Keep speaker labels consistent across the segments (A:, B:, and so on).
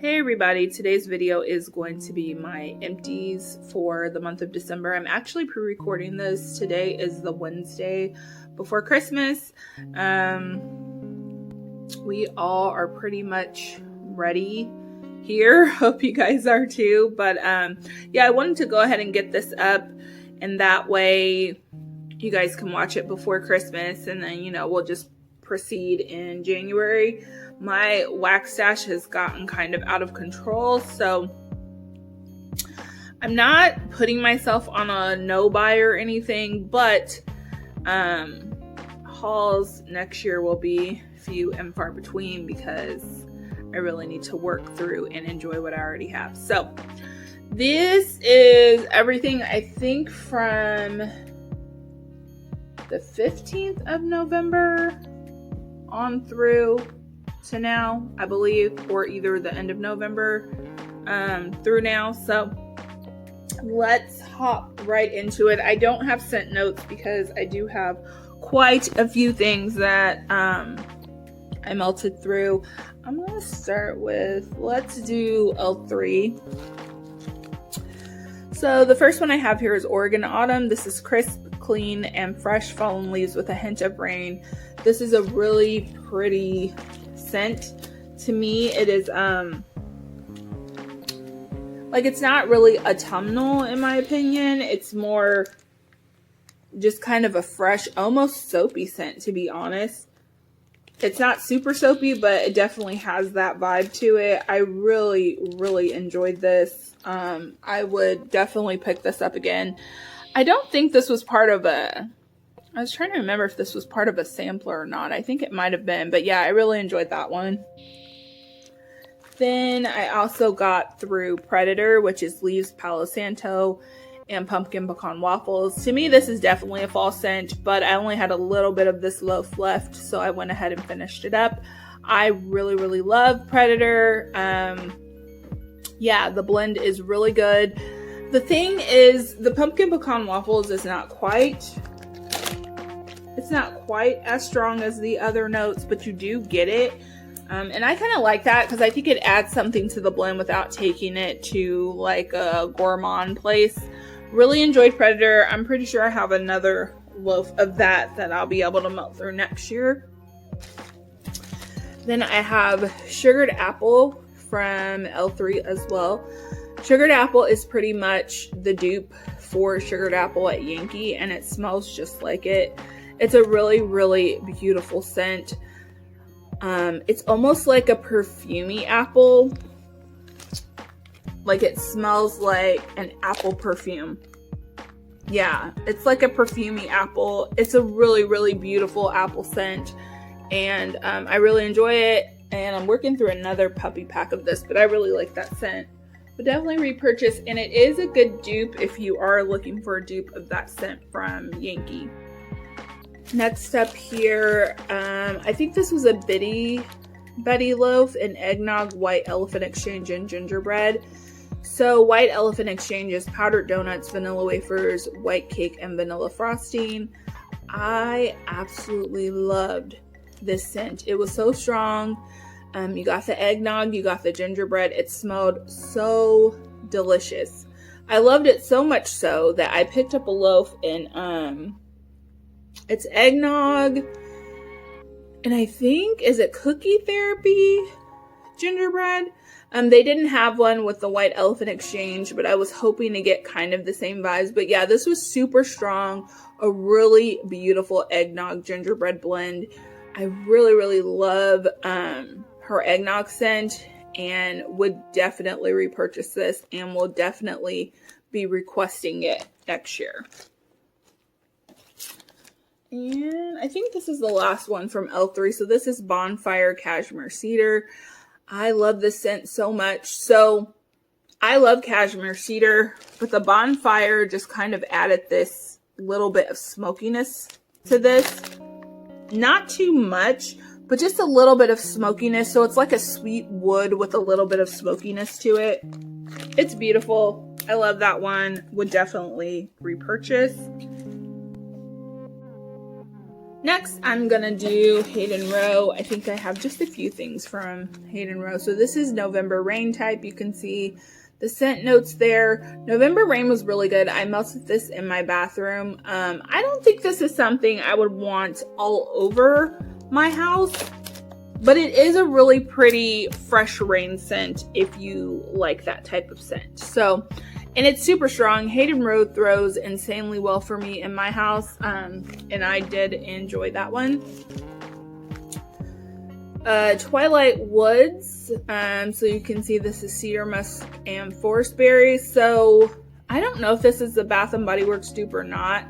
A: Hey everybody, today's video is going to be my empties for the month of December. I'm actually pre-recording this. Today is the Wednesday before Christmas. We all are pretty much ready here. Hope you guys are too. But yeah, I wanted to go ahead and get this up, and that way you guys can watch it before Christmas, and then we'll just proceed in January. My wax stash has gotten kind of out of control, so I'm not putting myself on a no buy or anything, but hauls next year will be few and far between because I really need to work through and enjoy what I already have. So this is everything, I think, from the 15th of November on through to now, I believe, or either the end of November through now. So let's hop right into it. I don't have scent notes because I do have quite a few things that I melted through. I'm going to start with, let's do L3. So the first one I have here is Oregon Autumn. This is crisp, clean, and fresh fallen leaves with a hint of rain. This is a really pretty scent. To me, it is like, it's not really autumnal in my opinion. It's more just kind of a fresh, almost soapy scent, to be honest. It's not super soapy, but it definitely has that vibe to it. I really enjoyed this. I would definitely pick this up again. I don't think this was part of a, I was trying to remember if this was part of a sampler or not. I think it might have been, but yeah, I really enjoyed that one. Then I also got through Predator, which is Leaves, Palo Santo, and Pumpkin Pecan Waffles. To me, this is definitely a fall scent, but I only had a little bit of this loaf left, so I went ahead and finished it up. I really love Predator. Yeah, the blend is really good. The thing is, the Pumpkin Pecan Waffles is not quite as strong as the other notes, but you do get it. And I kind of like that because I think it adds something to the blend without taking it to like a gourmand place. Really enjoyed Predator. I'm pretty sure I have another loaf of that I'll be able to melt through next year. Then I have Sugared Apple from L3 as well. Sugared Apple is pretty much the dupe for Sugared Apple at Yankee, and it smells just like it. It's a really beautiful scent. It's almost like a perfumey apple. Like, it smells like an apple perfume. Yeah, it's like a perfumey apple. It's a really beautiful apple scent, and I really enjoy it. And I'm working through another puppy pack of this, but I really like that scent. But definitely repurchase, and it is a good dupe if you are looking for a dupe of that scent from Yankee. Next up here, I think this was a Betty loaf, an eggnog, white elephant exchange, and gingerbread. So white elephant exchange is powdered donuts, vanilla wafers, white cake, and vanilla frosting. I absolutely loved this scent. It was so strong. You got the eggnog, you got the gingerbread. It smelled so delicious. I loved it so much so that I picked up a loaf in it's eggnog, and I think, is it Cookie Therapy gingerbread? They didn't have one with the white elephant exchange, but I was hoping to get kind of the same vibes. But yeah, this was super strong, a really beautiful eggnog gingerbread blend. I really love her eggnog scent, and would definitely repurchase this, and will definitely be requesting it next year. And I think this is the last one from L3. So this is Bonfire Cashmere Cedar. I love this scent so much. So I love Cashmere Cedar, but the Bonfire just kind of added this little bit of smokiness to this. Not too much, but just a little bit of smokiness. So it's like a sweet wood with a little bit of smokiness to it. It's beautiful. I love that one. Would definitely repurchase. Next, I'm gonna do Hayden Row. I think I have just a few things from Hayden Row. So this is November Rain type. You can see the scent notes there. November Rain was really good. I melted this in my bathroom. I don't think this is something I would want all over my house, but it is a really pretty fresh rain scent if you like that type of scent. So, and it's super strong. Hayden Row throws insanely well for me in my house, and I did enjoy that one. Twilight Woods. So you can see this is cedar, musk, and forest berries. So I don't know if this is the Bath and Body Works dupe or not.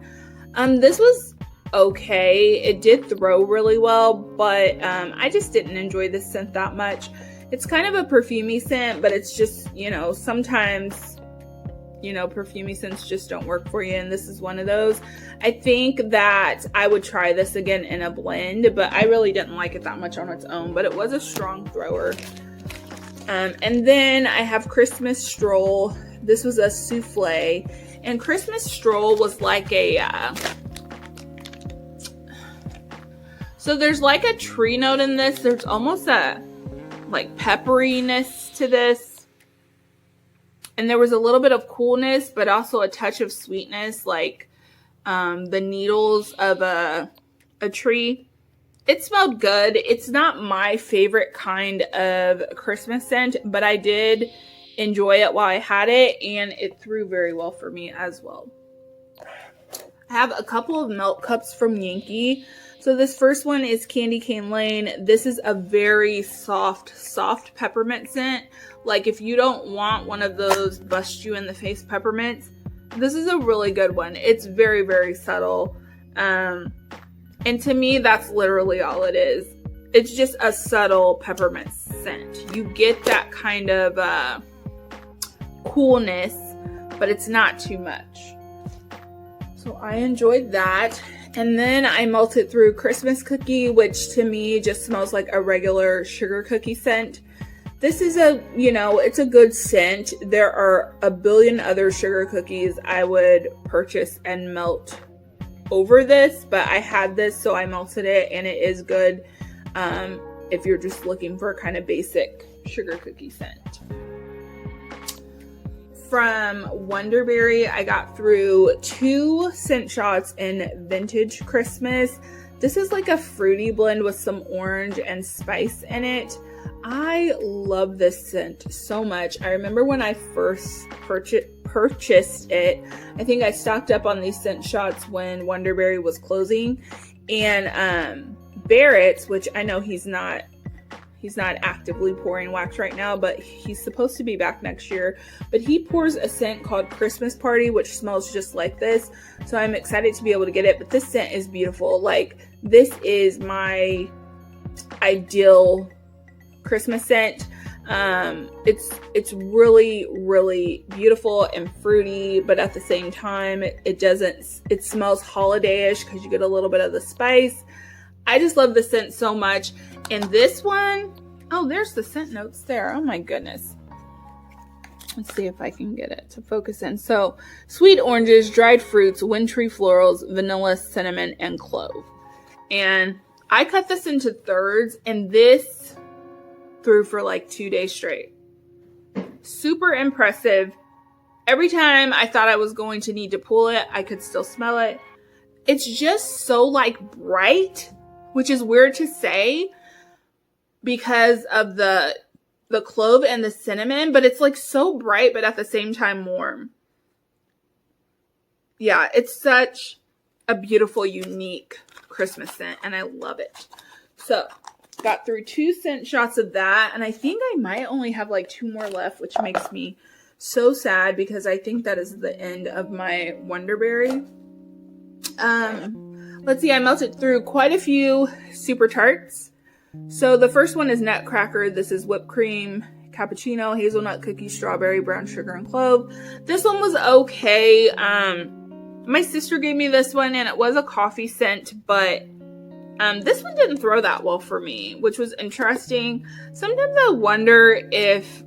A: This was okay. It did throw really well, but I just didn't enjoy this scent that much. It's kind of a perfumey scent, but it's just, you know, sometimes, you know, perfumey scents just don't work for you, and this is one of those. I think that I would try this again in a blend, but I really didn't like it that much on its own, but it was a strong thrower. And then I have Christmas Stroll. This was a souffle, and Christmas Stroll was like a so there's like a tree note in this. There's almost a like pepperiness to this. And there was a little bit of coolness, but also a touch of sweetness, like the needles of a tree. It smelled good. It's not my favorite kind of Christmas scent, but I did enjoy it while I had it, and it threw very well for me as well. I have a couple of melt cups from Yankee. So this first one is Candy Cane Lane. This is a very soft peppermint scent. Like if you don't want one of those bust you in the face peppermints, this is a really good one. It's very, very subtle. And to me, that's literally all it is. It's just a subtle peppermint scent. You get that kind of coolness, but it's not too much. So I enjoyed that. And then I melted through Christmas Cookie, which to me just smells like a regular sugar cookie scent. This is a, you know, it's a good scent. There are a billion other sugar cookies I would purchase and melt over this, but I had this, so I melted it, and it is good if you're just looking for a kind of basic sugar cookie scent. From Wonderberry, I got through 2 scent shots in Vintage Christmas. This is like a fruity blend with some orange and spice in it. I love this scent so much. I remember when I first purchased it, I think I stocked up on these scent shots when Wonderberry was closing, and Barrett's, which I know he's not actively pouring wax right now, but he's supposed to be back next year. But he pours a scent called Christmas Party, which smells just like this. So I'm excited to be able to get it. But this scent is beautiful. Like, this is my ideal Christmas scent. It's really, really beautiful and fruity, but at the same time, it smells holiday-ish because you get a little bit of the spice. I just love the scent so much. And this one, oh, there's the scent notes there. Oh my goodness. Let's see if I can get it to focus in. So, sweet oranges, dried fruits, wintry florals, vanilla, cinnamon, and clove. And I cut this into thirds, and this threw for like 2 days straight. Super impressive. Every time I thought I was going to need to pull it, I could still smell it. It's just so like bright, which is weird to say because of the clove and the cinnamon, but it's like so bright, but at the same time warm. Yeah, it's such a beautiful, unique Christmas scent, and I love it. So, got through 2 scent shots of that, and I think I might only have like 2 more left, which makes me so sad because I think that is the end of my Wonderberry. Let's see, I melted through quite a few super tarts. So the first one is Nutcracker. This is whipped cream, cappuccino, hazelnut cookie, strawberry, brown sugar, and clove. This one was okay. My sister gave me this one, and it was a coffee scent, but this one didn't throw that well for me, which was interesting. Sometimes I wonder if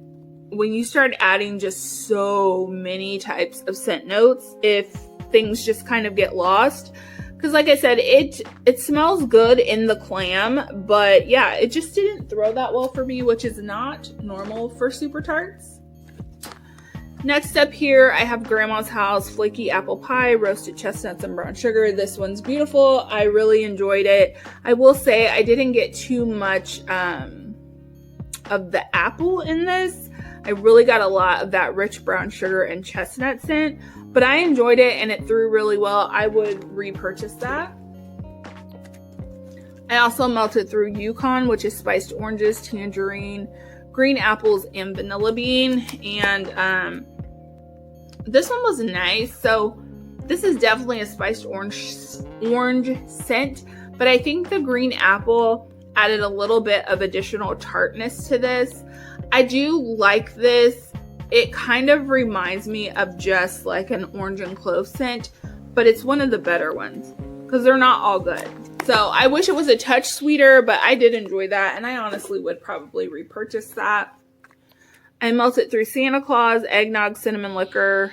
A: when you start adding just so many types of scent notes, if things just kind of get lost. Because like I said, it smells good in the clam, but yeah, it just didn't throw that well for me, which is not normal for Super Tarts. Next up here, I have Grandma's House Flaky Apple Pie, Roasted Chestnuts and Brown Sugar. This one's beautiful. I really enjoyed it. I will say I didn't get too much of the apple in this. I really got a lot of that rich brown sugar and chestnut scent, but I enjoyed it and it threw really well. I would repurchase that. I also melted through Yukon, which is spiced oranges, tangerine, green apples, and vanilla bean. And this one was nice. So this is definitely a spiced orange scent, but I think the green apple added a little bit of additional tartness to this. I do like this. It kind of reminds me of just like an orange and clove scent, but it's one of the better ones because they're not all good. So I wish it was a touch sweeter, but I did enjoy that, and I honestly would probably repurchase that. I melted through Santa Claus, eggnog, cinnamon liquor,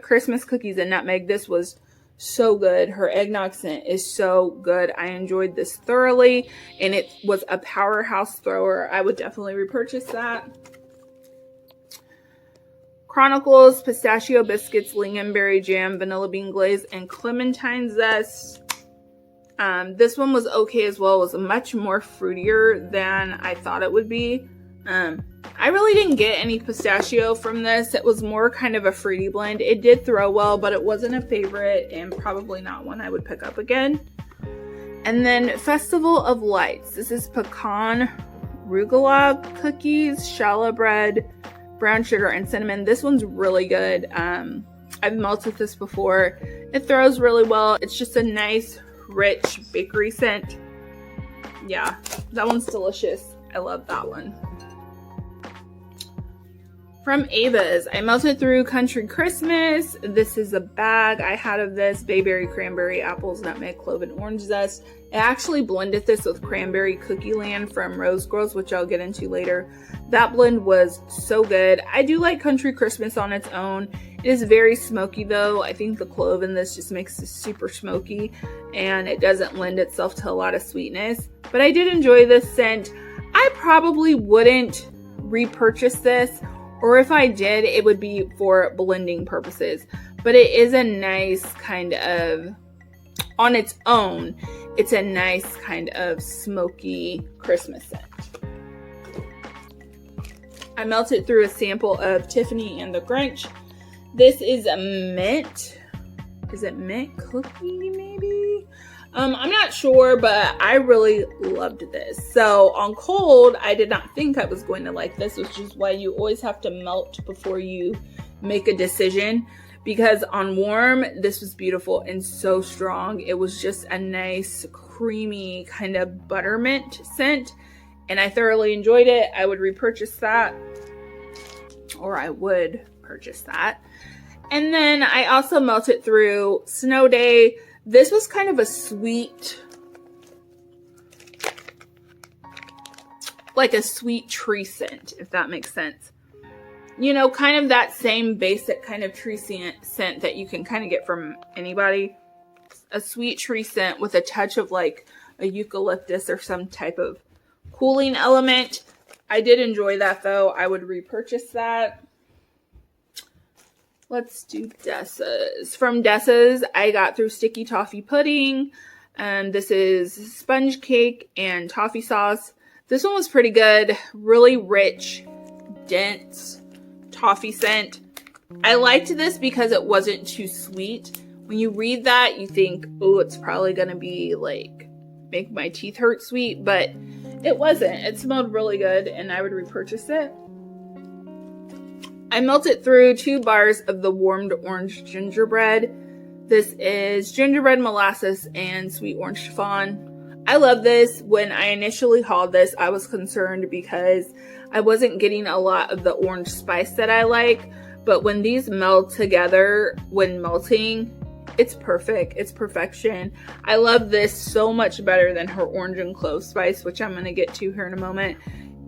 A: Christmas cookies, and nutmeg. This was so good. Her eggnog scent is so good. I enjoyed this thoroughly, and it was a powerhouse thrower. I would definitely repurchase that. Chronicles, pistachio biscuits, lingonberry jam, vanilla bean glaze, and clementine zest. This one was okay as well. It was much more fruitier than I thought it would be. I really didn't get any pistachio from this. It was more kind of a fruity blend. It did throw well, but it wasn't a favorite and probably not one I would pick up again. And then Festival of Lights. This is pecan rugula cookies, challah bread, brown sugar, and cinnamon. This one's really good. I've melted this before. It throws really well. It's just a nice, rich bakery scent. Yeah, that one's delicious. I love that one. From Ava's, I melted through Country Christmas. This is a bag I had of this. Bayberry, cranberry, apples, nutmeg, clove, and orange zest. I actually blended this with Cranberry Cookie Land from Rose Girls, which I'll get into later. That blend was so good. I do like Country Christmas on its own. It is very smoky though. I think the clove in this just makes it super smoky, and it doesn't lend itself to a lot of sweetness. But I did enjoy this scent. I probably wouldn't repurchase this, or if I did, it would be for blending purposes. But it is a nice kind of, on its own, it's a nice kind of smoky Christmas scent. I melted through a sample of Tiffany and the Grinch. This is a mint. Is it mint cookie maybe? I'm not sure, but I really loved this. So on cold, I did not think I was going to like this, which is why you always have to melt before you make a decision. Because on warm, this was beautiful and so strong. It was just a nice, creamy kind of buttermint scent, and I thoroughly enjoyed it. I would repurchase that, or I would purchase that. And then I also melted through Snow Day. This was kind of a sweet, like a sweet tree scent, if that makes sense. You know, kind of that same basic kind of tree scent that you can kind of get from anybody. A sweet tree scent with a touch of like a eucalyptus or some type of cooling element. I did enjoy that though. I would repurchase that. Let's do Dessa's. From Dessa's, I got through Sticky Toffee Pudding. This is sponge cake and toffee sauce. This one was pretty good. Really rich, dense toffee scent. I liked this because it wasn't too sweet. When you read that, you think, oh, it's probably going to be like, make my teeth hurt sweet, but it wasn't. It smelled really good and I would repurchase it. I melted through 2 bars of the warmed orange gingerbread. This is gingerbread, molasses, and sweet orange chiffon. I love this. When I initially hauled this, I was concerned because I wasn't getting a lot of the orange spice that I like. But when these meld together, when melting, it's perfect. It's perfection. I love this so much better than her orange and clove spice, which I'm going to get to here in a moment.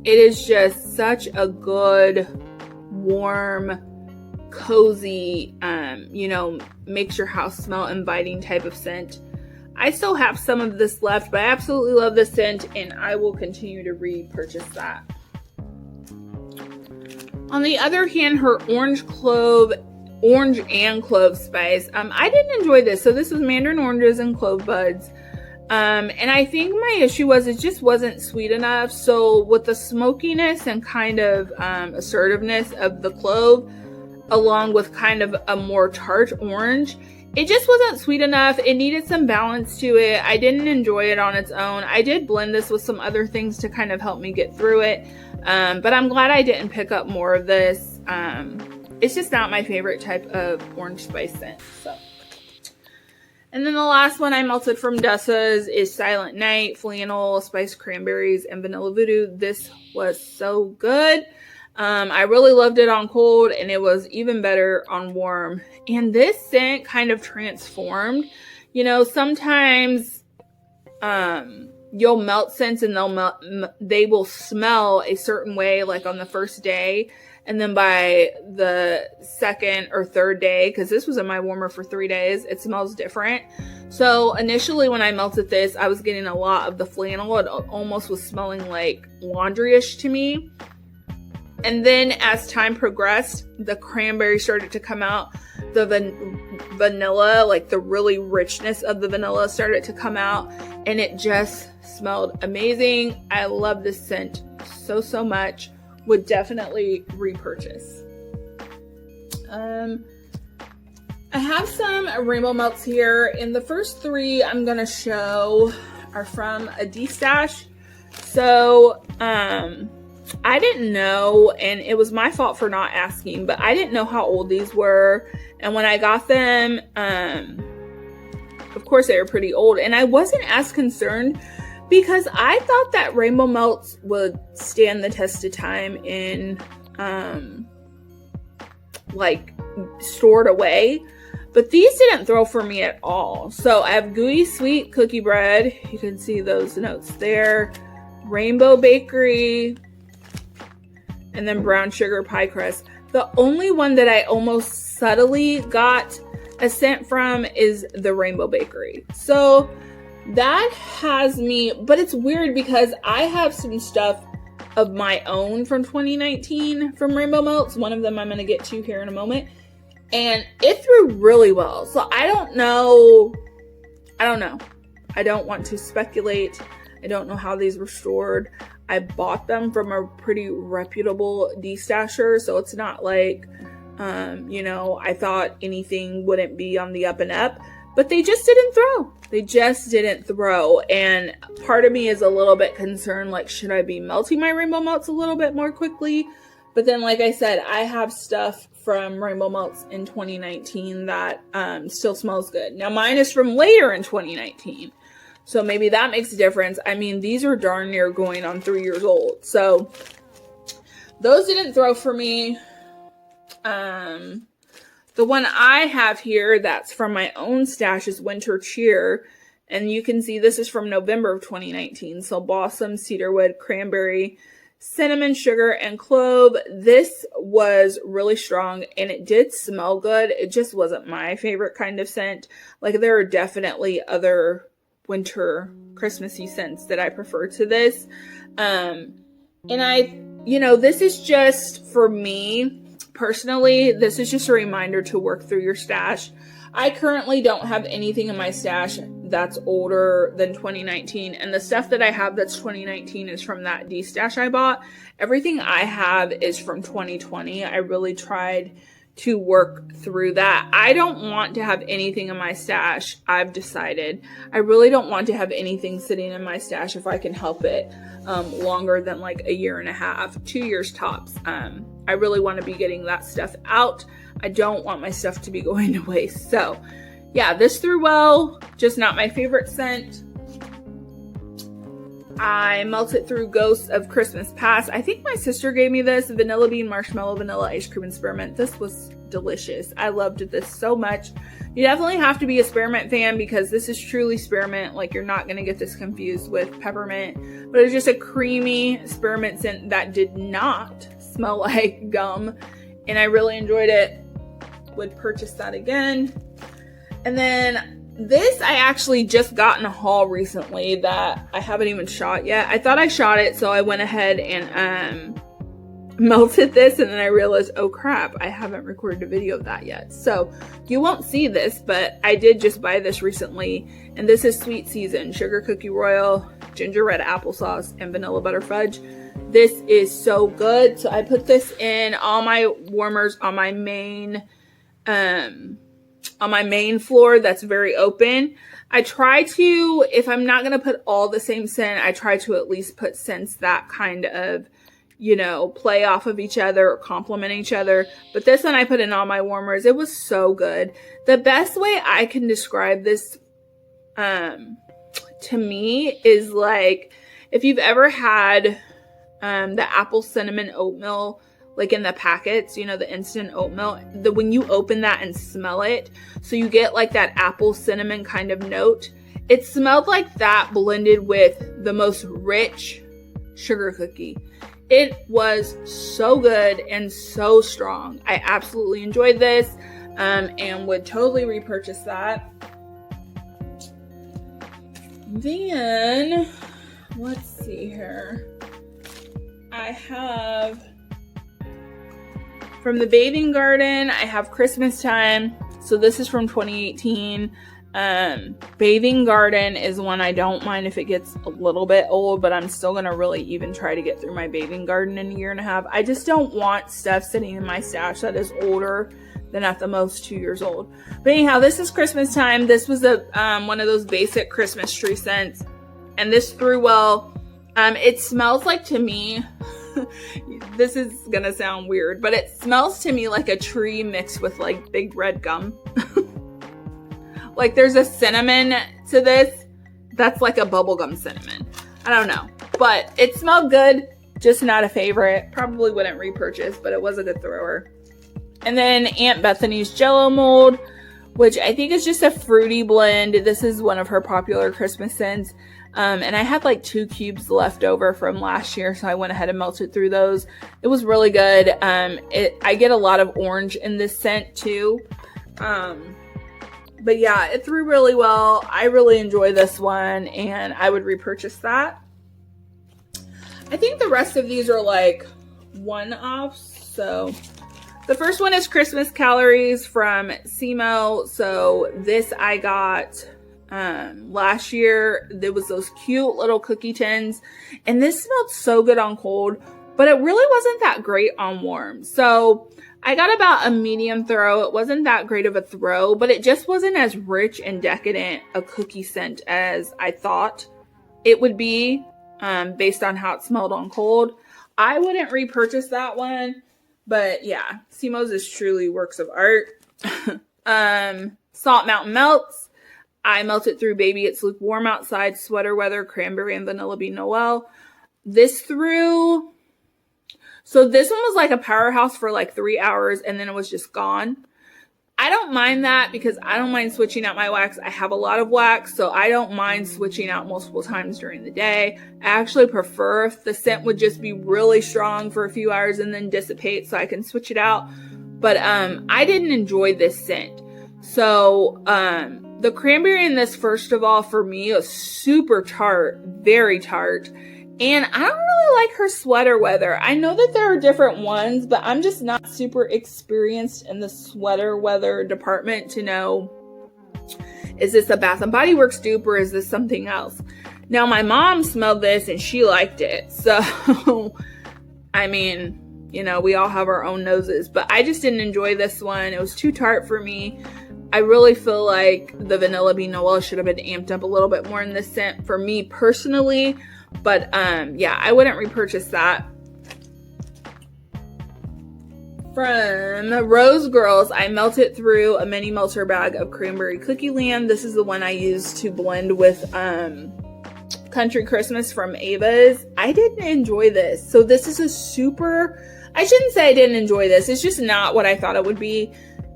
A: It is just such a good, warm, cozy, you know, makes your house smell inviting type of scent. I still have some of this left, but I absolutely love this scent, and I will continue to repurchase that. On the other hand, her orange and clove spice. I didn't enjoy this. So this was mandarin oranges and clove buds. And I think my issue was it just wasn't sweet enough. So with the smokiness and kind of assertiveness of the clove, along with kind of a more tart orange, it just wasn't sweet enough. It needed some balance to it. I didn't enjoy it on its own. I did blend this with some other things to kind of help me get through it. But I'm glad I didn't pick up more of this. It's just not my favorite type of orange spice scent. So. And then the last one I melted from Dessa's is Silent Night, Flannel, Spiced Cranberries, and Vanilla Voodoo. This was so good. I really loved it on cold, and it was even better on warm. And this scent kind of transformed. You know, sometimes you'll melt scents and they will smell a certain way, like on the first day. And then by the second or third day, because this was in my warmer for 3 days, it smells different. So initially when I melted this, I was getting a lot of the flannel. It almost was smelling like laundry-ish to me. And then as time progressed, the cranberry started to come out. The vanilla, like the really richness of the vanilla started to come out. And it just smelled amazing. I love this scent so much. Would definitely repurchase. I have some rainbow melts here, and the first 3 I'm gonna show are from a D-stash. So I didn't know, and it was my fault for not asking, but I didn't know how old these were. And when I got them, of course they were pretty old, and I wasn't as concerned because I thought that rainbow melts would stand the test of time in like stored away, but these didn't throw for me at all. So I have gooey sweet cookie bread. You can see those notes there. Rainbow bakery, and then brown sugar pie crust. The only one that I almost subtly got a scent from is the rainbow bakery. So that has me, but it's weird because I have some stuff of my own from 2019 from Rainbow Melts. One of them I'm going to get to here in a moment. And it threw really well. So I don't know. I don't want to speculate. I don't know how these were stored. I bought them from a pretty reputable D-stasher. So it's not like, I thought anything wouldn't be on the up and up. But they just didn't throw. They just didn't throw. And part of me is a little bit concerned, like, should I be melting my rainbow melts a little bit more quickly? But then, like I said, I have stuff from Rainbow Melts in 2019 that still smells good. Now, mine is from later in 2019. So maybe that makes a difference. I mean, these are darn near going on 3 years old. So those didn't throw for me. The one I have here that's from my own stash is Winter Cheer. And you can see this is from November of 2019. So Blossom, Cedarwood, Cranberry, Cinnamon, Sugar, and Clove. This was really strong and it did smell good. It just wasn't my favorite kind of scent. Like, there are definitely other winter Christmassy scents that I prefer to this. And this is just for me. Personally, this is just a reminder to work through your stash. I currently don't have anything in my stash that's older than 2019. And the stuff that I have that's 2019 is from that D-stash I bought. Everything I have is from 2020. I really tried to work through that. I don't want to have anything in my stash. I've decided I really don't want to have anything sitting in my stash if I can help it longer than like a year and a half, 2 years tops. I really want to be getting that stuff out. I don't want my stuff to be going to waste. So yeah, this threw well, just not my favorite scent. I melted through Ghosts of Christmas Past. I think my sister gave me this Vanilla Bean Marshmallow Vanilla Ice Cream and Spearmint. This was delicious. I loved this so much. You definitely have to be a spearmint fan because this is truly spearmint. Like, you're not going to get this confused with peppermint, but it's just a creamy spearmint scent that did not smell like gum, and I really enjoyed it. Would purchase that again. And then This I actually just got in a haul recently that I haven't even shot yet. I thought I shot it, so I went ahead and melted this, and then I realized, oh crap, I haven't recorded a video of that yet. So you won't see this, but I did just buy this recently, and this is Sweet Season Sugar Cookie Royal, Gingerbread Applesauce, and Vanilla Butter Fudge. This is so good. So I put this in all my warmers on my main floor that's very open. I try to, if I'm not going to put all the same scent, I try to at least put scents that kind of, you know, play off of each other or complement each other. But this one I put in all my warmers. It was so good. The best way I can describe this to me is like, if you've ever had the apple cinnamon oatmeal, like in the packets, you know, the instant oatmeal, when you open that and smell it, so you get like that apple cinnamon kind of note. It smelled like that blended with the most rich sugar cookie. It was so good and so strong. I absolutely enjoyed this and would totally repurchase that. Then, let's see here. I have, from the Bathing Garden, I have Christmas Time. So this is from 2018. Bathing Garden is one I don't mind if it gets a little bit old, but I'm still going to really even try to get through my Bathing Garden in a year and a half. I just don't want stuff sitting in my stash that is older than at the most 2 years old. But anyhow, this is Christmas Time. This was one of those basic Christmas tree scents, and this threw well. It smells like, to me, this is gonna sound weird, but it smells to me like a tree mixed with like big red gum. Like there's a cinnamon to this that's like a bubblegum cinnamon. I don't know, but it smelled good, just not a favorite. Probably wouldn't repurchase, but it was a good thrower. And then Aunt Bethany's Jello mold, which I think is just a fruity blend. This is one of her popular Christmas scents. And I had like 2 cubes left over from last year, so I went ahead and melted through those. It was really good. I get a lot of orange in this scent too. But yeah, it threw really well. I really enjoy this one, and I would repurchase that. I think the rest of these are like one-offs. So the first one is Christmas Calories from Semo. So this I got last year. There was those cute little cookie tins, and this smelled so good on cold, but it really wasn't that great on warm. So I got about a medium throw. It wasn't that great of a throw, but it just wasn't as rich and decadent a cookie scent as I thought it would be, based on how it smelled on cold. I wouldn't repurchase that one, but yeah, Semo's is truly works of art. Salt Mountain Melts. I melted through Baby It's Lukewarm Outside, Sweater Weather, Cranberry, and Vanilla Bean Noel. This threw... So this one was like a powerhouse for like 3 hours, and then it was just gone. I don't mind that because I don't mind switching out my wax. I have a lot of wax, so I don't mind switching out multiple times during the day. I actually prefer if the scent would just be really strong for a few hours and then dissipate so I can switch it out. But I didn't enjoy this scent. So the cranberry in this, first of all, for me, was super tart, very tart. And I don't really like her Sweater Weather. I know that there are different ones, but I'm just not super experienced in the Sweater Weather department to know, is this a Bath & Body Works dupe or is this something else? Now, my mom smelled this and she liked it. So, I mean, you know, we all have our own noses, but I just didn't enjoy this one. It was too tart for me. I really feel like the Vanilla Bean Noel should have been amped up a little bit more in this scent for me personally. But, yeah, I wouldn't repurchase that. From Rose Girls, I melted through a mini melter bag of Cranberry Cookie Land. This is the one I used to blend with Country Christmas from Ava's. I didn't enjoy this. So this is a super... I shouldn't say I didn't enjoy this. It's just not what I thought it would be.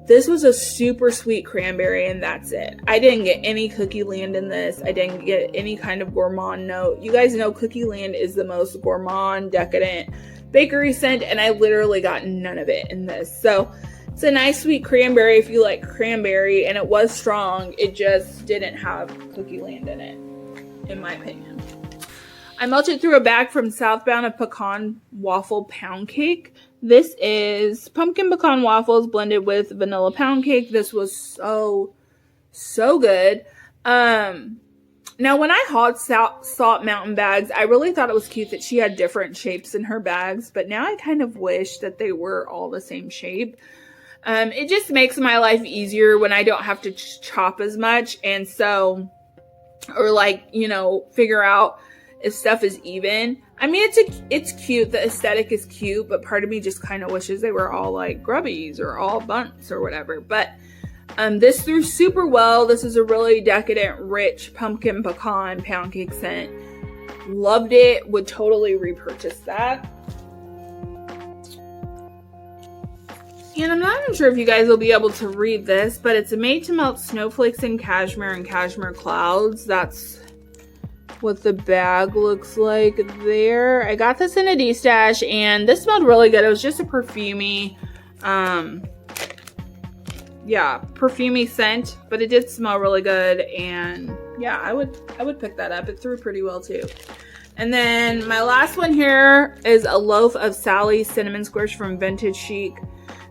A: This was a super sweet cranberry, and that's it. I didn't get any Cookie Land in this. I didn't get any kind of gourmand note. You guys know Cookie Land is the most gourmand, decadent bakery scent, and I literally got none of it in this. So It's a nice sweet cranberry if you like cranberry, and it was strong. It just didn't have cookie land in it, in my opinion. I melted through a bag from Southbound of pecan waffle pound cake. This is pumpkin pecan waffles blended with vanilla pound cake. This was so good. Now, when I hauled Salt Mountain bags, I really thought it was cute that she had different shapes in her bags, but now I kind of wish that they were all the same shape. It just makes my life easier when I don't have to chop as much, and so, or like, you know, figure out if stuff is even. I mean, it's cute. The aesthetic is cute, but part of me just kind of wishes they were all like grubbies or all bunts or whatever. But this threw super well. This is a really decadent, rich pumpkin pecan pound cake scent. Loved it. Would totally repurchase that. And I'm not even sure if you guys will be able to read this, but it's made to melt snowflakes in cashmere and cashmere clouds. That's what the bag looks like there. I got this in a D-stash, and this smelled really good. It was just a perfumey, yeah, perfumey scent, but it did smell really good, and yeah, I would pick that up. It threw pretty well too. And then my last one here is a loaf of Sally's Cinnamon Squish from Vintage Chic.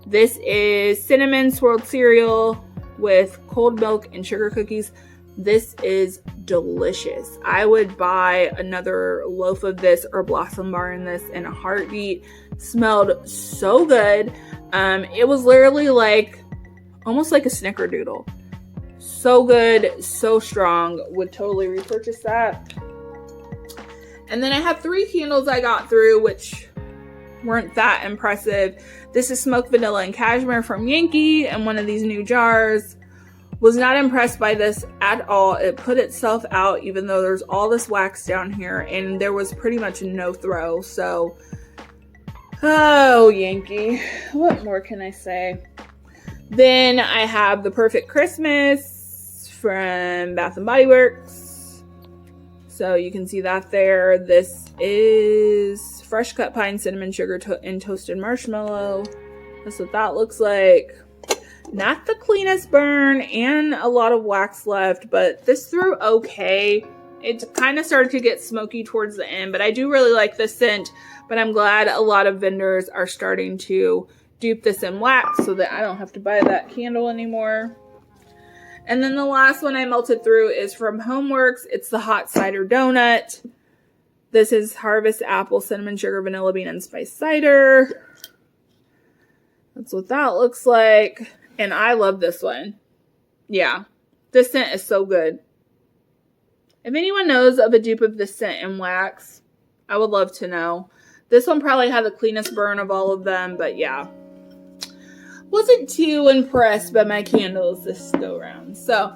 A: This is cinnamon swirled cereal with cold milk and sugar cookies. This is delicious. I would buy another loaf of this or Blossom Bar in this in a heartbeat. Smelled so good. It was literally like, almost like a snickerdoodle. So good, so strong. Would totally repurchase that. And then I have 3 candles I got through, which weren't that impressive. This is Smoked Vanilla and Cashmere from Yankee in one of these new jars. Was not impressed by this at all. It put itself out even though there's all this wax down here, and there was pretty much no throw. So, oh, Yankee. What more can I say? Then I have the Perfect Christmas from Bath & Body Works. So you can see that there. This is fresh cut pine, cinnamon sugar, and toasted marshmallow. That's what that looks like. Not the cleanest burn and a lot of wax left, but this threw okay. It kind of started to get smoky towards the end, but I do really like this scent, but I'm glad a lot of vendors are starting to dupe this in wax so that I don't have to buy that candle anymore. And then the last one I melted through is from Homeworks. It's the Hot Cider Donut. This is Harvest Apple, Cinnamon Sugar, Vanilla Bean, and Spice Cider. That's what that looks like. And I love this one. Yeah, this scent is so good. If anyone knows of a dupe of this scent in wax, I would love to know. This one probably had the cleanest burn of all of them, but yeah. Wasn't too impressed by my candles this go round. So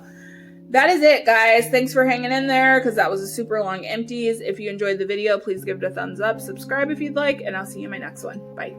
A: that is it, guys. Thanks for hanging in there because that was a super long empties. If you enjoyed the video, please give it a thumbs up. Subscribe if you'd like, and I'll see you in my next one. Bye.